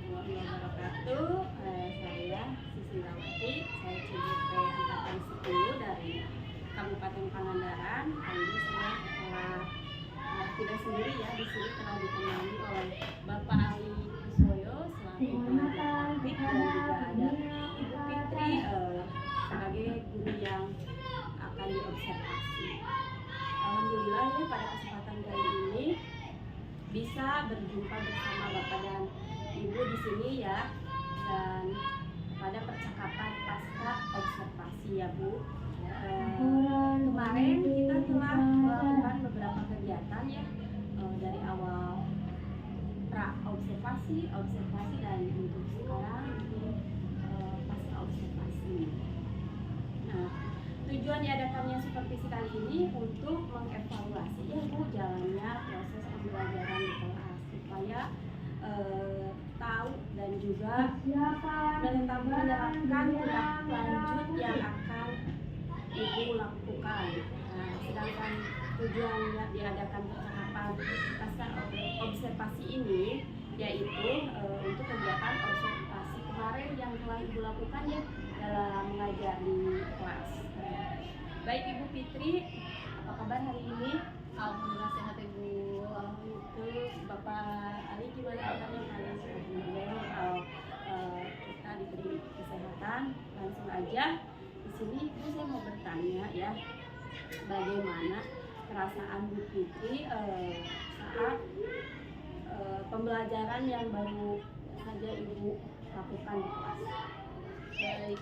warahmatullahi wabarakatuh. Saya Susilawati, saya CGP Angkatan 10 dari Kabupaten Pangandaran. Kali ini saya tidak sendiri ya, di sini telah ditemani oleh Bapak Ali Kuswoyo selaku pengajar praktik, dan juga ada Ibu Fitri sebagai guru yang akan diobservasi. Alhamdulillah ya, pada kesempatan kali ini bisa berjumpa bersama Bapak dan Ibu di sini ya, dan pada percakapan pasca observasi ya Bu. Kemarin kita telah melakukan beberapa kegiatan ya, dari awal pra observasi, dan untuk sekarang ini pasca observasi. Nah, tujuan diadakannya seperti kali ini untuk mengevaluasi ya Bu jalannya proses pembelajaran di kelas, supaya tahu dan juga menerapkan tindak lanjut yang akan Ibu lakukan. Nah, sedangkan tujuan diadakan percakapan pasca observasi ini yaitu untuk kegiatan observasi kemarin yang telah Ibu lakukan ya dalam mengajar di kelas. Baik Ibu Fitri, apa kabar hari ini? Alhamdulillah sehat Ibu. Itu Bapak Ali gimana kabarnya hari ini? Alhamdulillah, kalau kita diberi kesehatan, langsung aja di sini saya mau bertanya ya, bagaimana perasaan Bu Fitri saat pembelajaran yang baru saja Ibu lakukan di kelas? Baik,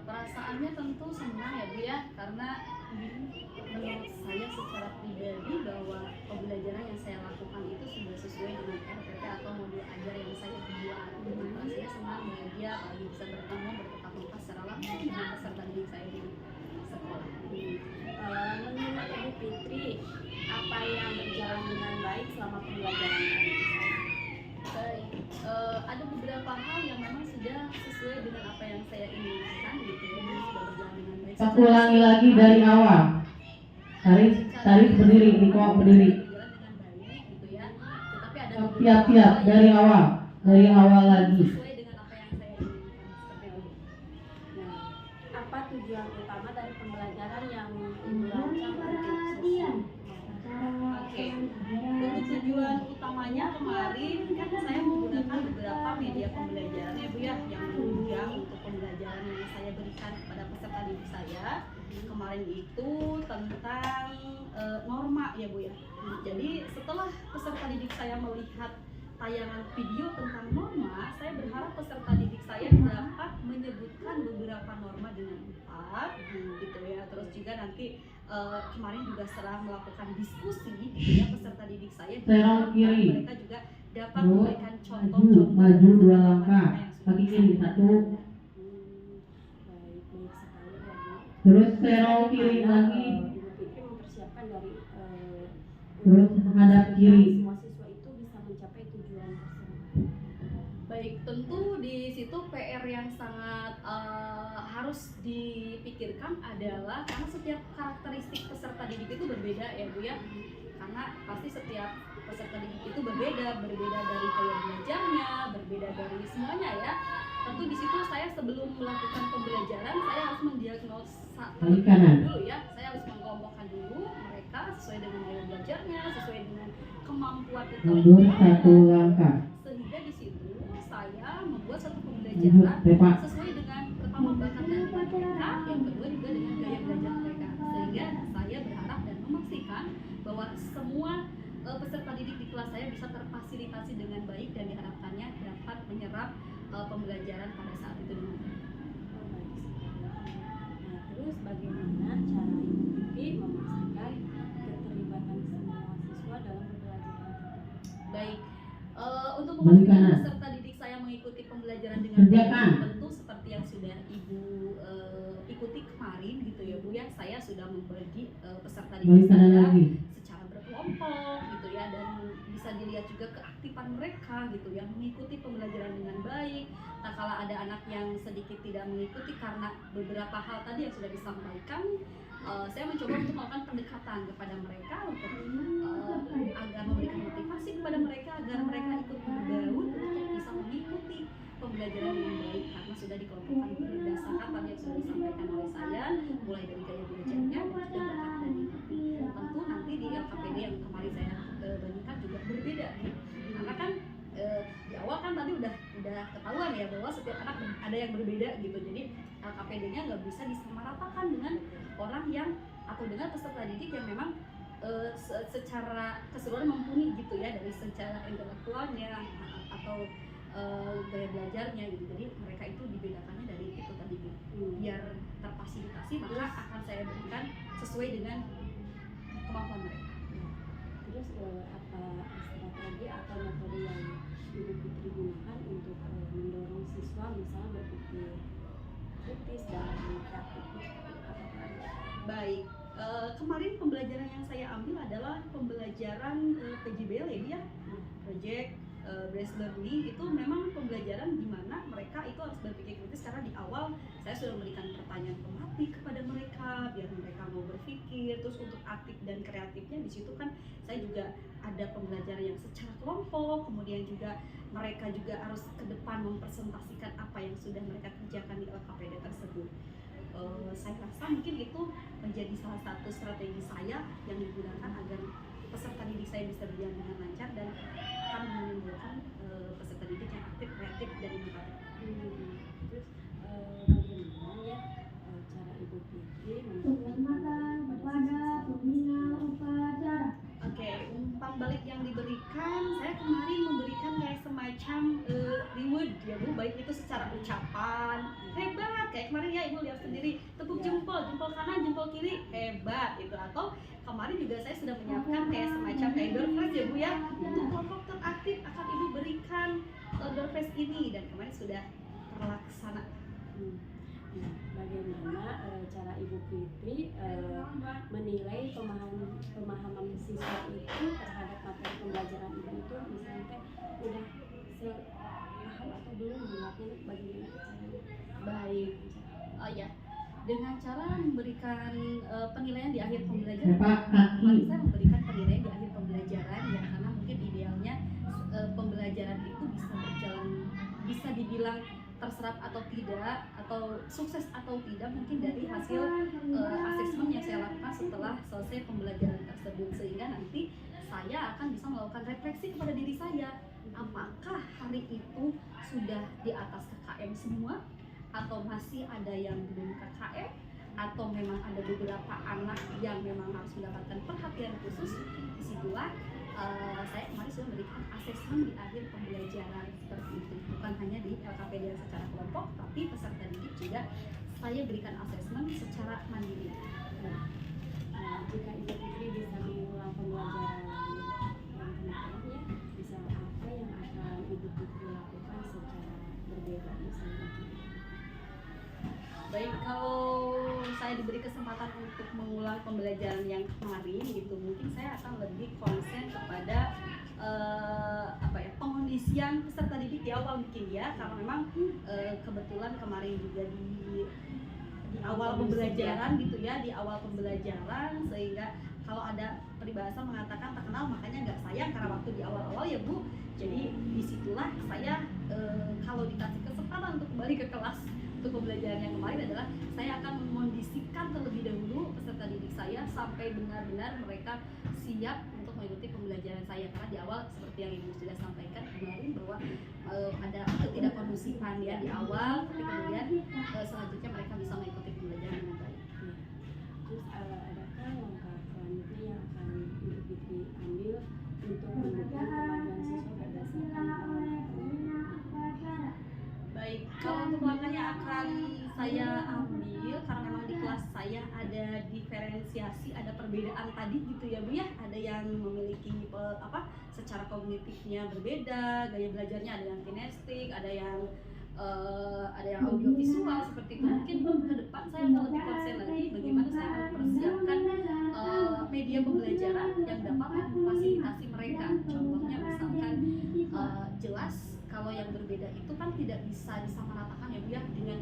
perasaannya tentu senang ya Bu ya, karena menurut saya secara pribadi bahwa pembelajaran yang saya lakukan itu sudah sesuai dengan RPP atau modul ajar yang saya buat. Rasanya senang, bahagia, apalagi bisa bertemu, bertatap muka secara langsung dengan peserta didik saya di sekolah. Menurut Ibu Fitri, apa yang berjalan dengan baik selama pembelajaran hari ini? Baik, ada beberapa hal yang memang sudah sesuai dengan apa yang saya inginkan gitu ya, dan sudah berjalan dengan baik. Aku ulangi lagi dari awal. Tarik berdiri, Niko berdiri. Berjalan dengan baik gitu ya. Tetapi ada Tiap dari awal lagi. sesuai dengan apa yang saya inginkan seperti itu. Nah, apa tujuan utama dari pembelajaran yang Ibu rancang untuk sesi? Oke, untuk tujuan utamanya kemarin kan saya menggunakan beberapa media pembelajaran ya Bu ya, yang menunjang untuk pembelajaran yang saya berikan kepada peserta didik saya. Kemarin itu tentang norma ya Bu ya. Jadi setelah peserta didik saya melihat tayangan video tentang norma, saya berharap peserta didik saya dapat menyebutkan beberapa norma dengan tepat gitu ya. Terus juga nanti kemarin juga setelah melakukan diskusi gitu ya, peserta didik saya Serong kiri. mereka juga dapat memberikan contoh-contoh maju 2 langkah, kaki kiri 1. Baik sekali ya Bu. Terus serong kiri lagi. Ibu Fitri mempersiapkan dari Terus menghadap kiri. semua siswa itu bisa mencapai tujuan tersebut. Baik, tentu di situ PR yang sangat harus dipikirkan adalah karena setiap karakteristik peserta didik itu berbeda ya Bu ya. Karena pasti setiap peserta didik itu berbeda dari gaya belajarnya, berbeda dari semuanya ya. Tentu di situ saya sebelum melakukan pembelajaran saya harus mendiagnosa Balik kanan. dulu ya. Saya harus mengelompokkan dulu mereka sesuai dengan gaya belajarnya, sesuai dengan kemampuan Mundur 1 langkah. sehingga di situ saya membuat satu Mundur, pembelajaran Bapak. sesuai dengan pertama bakat dan minat mereka, yang kedua juga dengan gaya belajar mereka, sehingga saya berharap dan memastikan bahwa semua peserta didik di kelas saya bisa terfasilitasi dengan baik dan diharapkannya dapat menyerap pembelajaran pada saat itu dengan baik. Nah, terus bagaimana cara Ibu Fitri memastikan keterlibatan semua siswa dalam pembelajaran? Baik, untuk Balik memastikan kanan. peserta didik saya mengikuti pembelajaran dengan Kerjakan. baik, tentu seperti yang sudah Ibu ikuti kemarin gitu ya Bu ya, saya sudah membagi peserta Balik didik kanan saya lagi. secara berkelompok gitu ya, dan bisa dilihat juga keaktifan mereka gitu ya, mengikuti pembelajaran dengan baik. Nah, kalau ada anak yang sedikit tidak mengikuti karena beberapa hal tadi yang sudah disampaikan, saya mencoba untuk melakukan pendekatan kepada mereka untuk agar memberikan motivasi kepada mereka agar mereka ikut bergaul untuk bisa mengikuti akan berdasarkan tadi yang sudah disampaikan oleh saya, mulai dari gaya belajarnya dan juga bakat dan minatnya. Tentu nanti di LKPD yang kemarin saya bagikan juga berbeda nih, karena kan di awal kan tadi udah ketahuan ya bahwa setiap anak ada yang berbeda gitu. Jadi LKPD-nya nggak bisa disamaratakan dengan orang yang atau dengan peserta didik yang memang secara keseluruhan mumpuni gitu ya, dari secara intelektualnya atau gaya belajarnya gitu. Jadi mereka itu dibedakannya dari itu tadi gitu. Biar terfasilitasi maka akan saya berikan sesuai dengan kemampuan mereka. Terus apa strategi atau metode yang Ibu Fitri gunakan untuk mendorong siswa misalnya berpikir kritis dan kreatif? Baik, kemarin pembelajaran yang saya ambil adalah pembelajaran PJBL ya dia, Project Based Learning. Itu memang pembelajaran di mana mereka itu harus berpikir kritis, karena di awal saya sudah memberikan pertanyaan tematik kepada mereka biar mereka mau berpikir. Terus untuk aktif dan kreatifnya di situ kan saya juga ada pembelajaran yang secara kelompok, kemudian juga mereka juga harus ke depan mempresentasikan apa yang sudah mereka kerjakan di LKPD tersebut. Saya rasa mungkin itu menjadi salah satu strategi saya yang digunakan agar peserta didik saya bisa berjalan dengan lancar dan akan menimbulkan peserta didik yang aktif, kreatif, dan inovatif. Terus bagaimana ya cara Ibu Fitri memberikan kepada pembina upacara? Oke, umpan balik yang diberikan, saya kemarin memberikan kayak semacam reward ya Bu, baik itu secara ucapan, hebat kayak kemarin ya Ibu lihat sendiri, tepuk jempol kanan, jempol kiri, hebat itu. Atau kemarin juga saya sudah menyiapkan kayak semacam door prize ya Bu ya, untuk kelompok teraktif akan Ibu berikan door prize ini, dan kemarin sudah terlaksana. Nah, bagaimana cara Ibu Fitri menilai pemahaman siswa itu terhadap materi pembelajaran Ibu itu, misalnya udah sepaham atau belum, bagaimana caranya? Baik, oh ya, dengan cara memberikan penilaian di akhir pembelajaran. Kemarin saya memberikan penilaian di akhir pembelajaran ya, karena mungkin idealnya pembelajaran itu bisa berjalan, bisa dibilang terserap atau tidak, atau sukses atau tidak mungkin dari hasil asesmen yang saya lakukan setelah selesai pembelajaran tersebut, sehingga nanti saya akan bisa melakukan refleksi kepada diri saya, apakah hari itu sudah di atas KKM semua atau masih ada yang belum KKM, atau memang ada beberapa anak yang memang harus mendapatkan perhatian khusus. Disitulah saya kemarin sudah memberikan asesmen di akhir pembelajaran seperti itu, bukan hanya di LKPD yang secara kelompok, tapi peserta didik juga saya berikan asesmen secara mandiri. Jika Ibu Fitri bisa mengulang pembelajaran yang kemarin ya, bisa apa yang akan Ibu Fitri lakukan secara berbeda misalnya? Baik, kalau saya diberi kesempatan untuk mengulang pembelajaran yang kemarin gitu, mungkin saya akan lebih konsen kepada pengondisian peserta didik di awal mungkin ya, karena memang kebetulan kemarin juga di awal pembelajaran gitu ya, di awal pembelajaran, sehingga kalau ada peribahasa mengatakan tak kenal makanya nggak sayang, karena waktu di awal-awal ya Bu. Jadi disitulah saya kalau dikasih kesempatan untuk kembali ke kelas untuk pembelajaran yang kemarin adalah saya akan mengondisikan terlebih dahulu peserta didik saya sampai benar-benar mereka siap untuk mengikuti pembelajaran saya, karena di awal seperti yang Ibu sudah sampaikan kemarin bahwa ada ketidakkondusifan ya di awal, tapi kemudian selanjutnya mereka bisa mengikuti pembelajaran dengan baik. Terus adakah langkah selanjutnya yang akan Ibu Fitri ambil untuk mendukung kemajuan siswa berdasarkan Baik, kalau untuk langkahnya akan saya ambil, karena memang di kelas saya ada diferensiasi, ada perbedaan tadi gitu ya Bu ya, ada yang memiliki secara kognitifnya berbeda, gaya belajarnya ada yang kinestik, ada yang audiovisual seperti itu. Mungkin ke depan saya akan lebih konsen lagi bagaimana saya mempersiapkan media pembelajaran yang dapat memfasilitasi mereka. Contohnya misalkan jelas kalau yang berbeda itu kan tidak bisa disamaratakan ya Bu ya dengan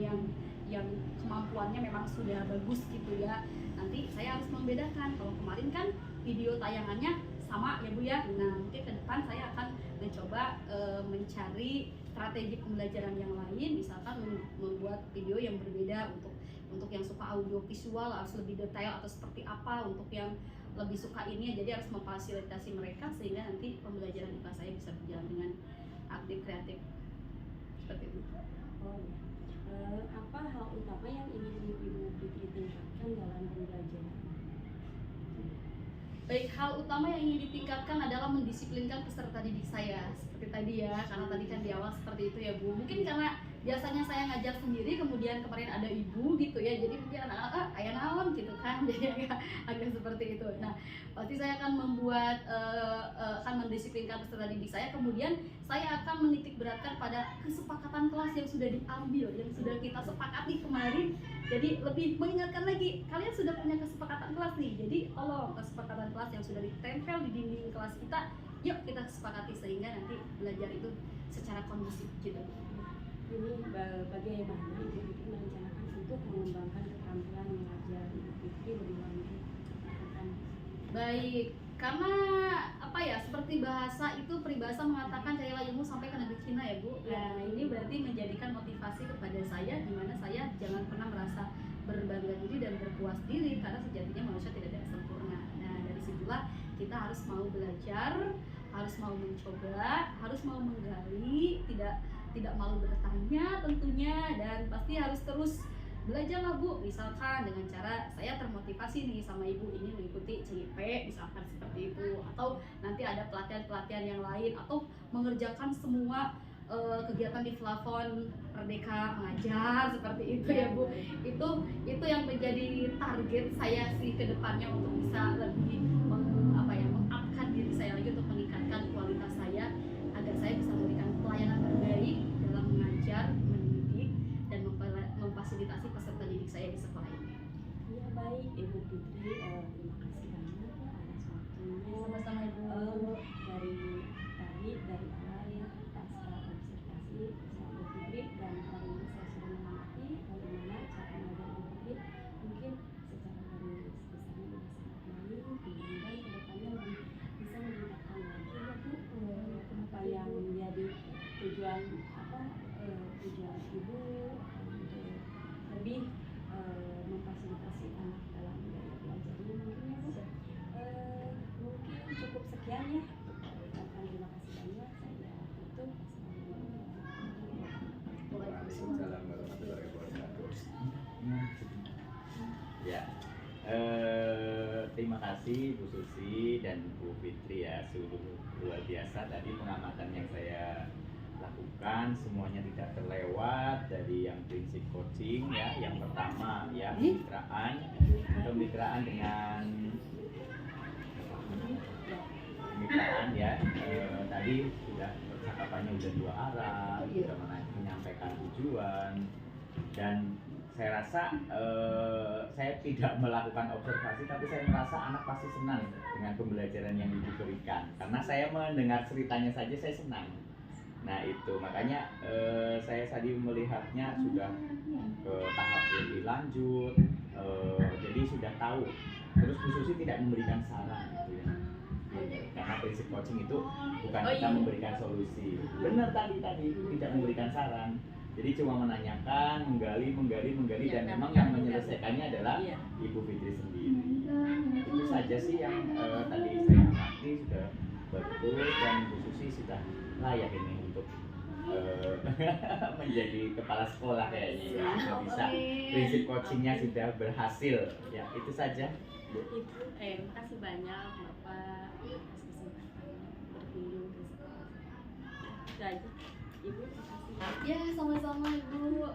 yang kemampuannya memang sudah bagus gitu ya. Nanti saya harus membedakan, kalau kemarin kan video tayangannya sama ya Bu ya. Nah mungkin ke depan saya akan mencoba mencari strategi pembelajaran yang lain, misalkan membuat video yang berbeda untuk yang suka audio visual harus lebih detail atau seperti apa, untuk yang lebih suka ini jadi harus memfasilitasi mereka sehingga nanti pembelajaran IPA saya bisa berjalan dengan aktif kreatif seperti itu. Oh ya. Apa hal utama yang ingin Ibu Fitri tingkatkan dalam pembelajaran? Baik, hal utama yang ingin ditingkatkan adalah mendisiplinkan peserta didik saya seperti tadi ya, karena tadi kan di awal seperti itu ya Bu. Mungkin karena biasanya saya ngajar sendiri, kemudian kemarin ada ibu gitu ya, jadi mungkin anak-anak ayah naon gitu kan, jadi agak seperti itu. Nah pasti saya akan membuat akan mendisiplinkan peserta didik saya, kemudian saya akan menitik beratkan pada kesepakatan kelas yang sudah diambil, yang sudah kita sepakati kemarin. Jadi lebih mengingatkan lagi, kalian sudah punya kesepakatan kelas nih, jadi tolong kesepakatan kelas yang sudah ditempel di dinding kelas kita, yuk kita sepakati sehingga nanti belajar itu secara kondusif gitu. Ini bagaimana Ibu Fitri merencanakan untuk mengembangkan keterampilan mengajar Ibu Fitri lebih lanjut? Baik, karena apa ya, seperti bahasa itu, peribahasa mengatakan carilah ilmu sampai ke negeri Cina ya Bu. Nah ini berarti menjadikan motivasi kepada saya, di mana saya jangan pernah merasa berbangga diri dan berpuas diri, karena sejatinya manusia tidak ada yang sempurna. Nah dari situlah kita harus mau belajar, harus mau mencoba, harus mau menggali, tidak malu bertanya tentunya, dan pasti harus terus belajar lah Bu. Misalkan dengan cara saya termotivasi nih sama ibu ini mengikuti CIP misalkan seperti itu, atau nanti ada pelatihan-pelatihan yang lain, atau mengerjakan semua kegiatan di plafon Merdeka mengajar seperti itu ya Bu. Itu yang menjadi target saya sih ke depannya, untuk bisa lebih mengupkan diri saya lagi, untuk meningkatkan kualitas saya agar saya bisa memberikan pelayanan terbaik dalam mengajar, mendidik, dan memfasilitasi peserta didik saya di sekolah ini. Ya baik Ibu Fitri, terima kasih banyak atas waktunya. Sama-sama Ibu. Dari awal ya pasca observasi bersama Ibu Fitri, dan hari ini saya sudah mengamati bagaimana cara mengajar Ibu Fitri. Mungkin secara garis besarnya sudah sangat baik, mudah-mudahan kedepannya lebih bisa meningkatkan lagi ya Bu, apa yang menjadi tujuan tujuan Ibu untuk lebih memfasilitasi anak dalam gaya belajarnya mungkin ya Bu. Mungkin cukup sekian ya. Terima kasih banyak. Saya tutup. Waalaikumsalam warahmatullahi wabarakatuh. Ya, terima kasih Bu Susi dan Bu Fitri ya, sungguh luar biasa tadi pengamatan yang saya lakukan, semuanya tidak terlewat dari yang prinsip coaching ya. Yang pertama ya, kemitraan dengan ya, tadi sudah percakapannya udah dua arah, sudah menyampaikan tujuan, dan saya rasa saya tidak melakukan observasi, tapi saya merasa anak pasti senang dengan pembelajaran yang diberikan, karena saya mendengar ceritanya saja saya senang. Nah itu makanya saya tadi melihatnya sudah ke tahap lebih lanjut, jadi sudah tahu. Terus Bu Susi tidak memberikan saran gitu ya. Karena prinsip coaching itu bukan kita memberikan solusi. Benar tadi tidak memberikan saran. Jadi cuma menanyakan, menggali ya, dan memang yang menyelesaikannya adalah Ibu Fitri sendiri. Itu saja sih yang tadi saya amati, sudah bagus, dan Bu Susi sudah layak ini untuk menjadi kepala sekolah kayaknya. Sudah bisa, prinsip coachingnya sudah berhasil. Ya itu saja. Ibu, terima kasih banyak Bapak atas kesempatan berkunjung ke sekolah. Itu aja. Ibu, terima kasih. Ya, sama-sama Ibu.